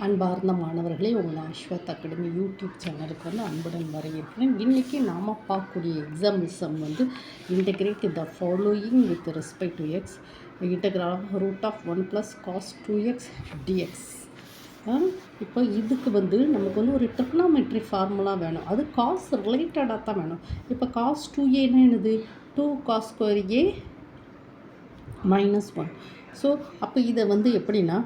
அன்பார்ந்த மாணவர்களே, உங்கள் அஸ்வத் அகாடமி யூடியூப் சேனலுக்கு அன்புடன் வரவேற்கிறேன். இன்றைக்கி நாம் பார்க்கக்கூடிய எக்ஸாம்பிள்ஸம் integrate the following with respect to x integral of root of 1 + cos 2x dx. இப்போ இதுக்கு நமக்கு ஒரு ட்ரிக்னாமெட்ரி ஃபார்முலா வேணும். அது காஸ் ரிலேட்டடாக தான் வேணும். இப்போ cos 2a என்னது 2 cos square a -1. ஸோ அப்போ இதை எப்படின்னா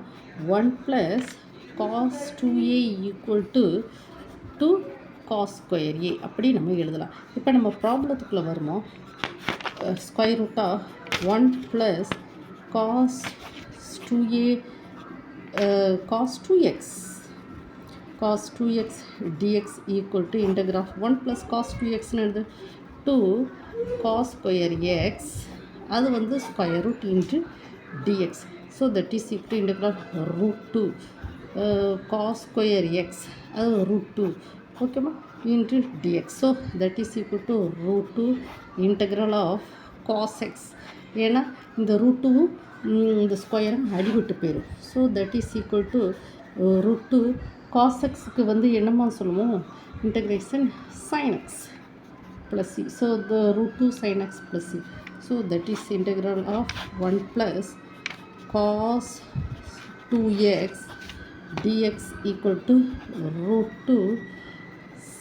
1 + cos 2a equal to 2 cos square a அப்படி நம்ம எழுதலாம். இப்போ நம்ம ப்ராப்ளத்துக்குள்ளே வருமோ square root of 1 + cos 2a cos 2x dx equal to integral of 1 + cos 2x 2 cos square x அது square root into dx. So that is equal to integral root 2 cos square x அது root 2 ஓகேமா into dx. So that is equal to root 2 integral of cos x. ஏன்னா இந்த root 2 இந்த ஸ்கொயரும் அடிவிட்டு போயிடும். So that is equal to root 2 cos xக்கு என்னமா சொல்லுவோம் integration sin x plus c. So the root 2 sin x plus c. So that is integral of 1 + cos 2x dx equal to root 2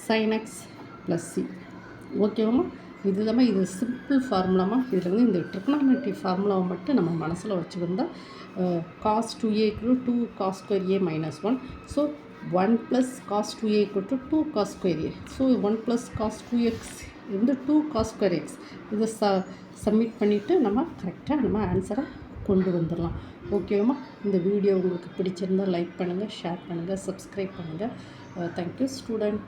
sin x plus c. ஓகேவாம்மா, இதுதாம்மா இது simple ஃபார்முலாமா. இதில் இந்த trigonometry ஃபார்முலாவை மட்டும் நம்ம மனசில் வச்சுருந்தால் cos 2a = 2 cos square a -1. So 1 + cos 2a = 2 cos square a. So 1 + cos 2x 2 cos square x. இதை submit பண்ணிவிட்டு நம்ம கரெக்டாக நம்ம ஆன்சரை கொண்டு வந்துடலாம். ஓகேவாம்மா, இந்த வீடியோ உங்களுக்கு பிடிச்சிருந்தால் லைக் பண்ணுங்கள், ஷேர் பண்ணுங்கள், சப்ஸ்கிரைப் பண்ணுங்கள். Thank you student.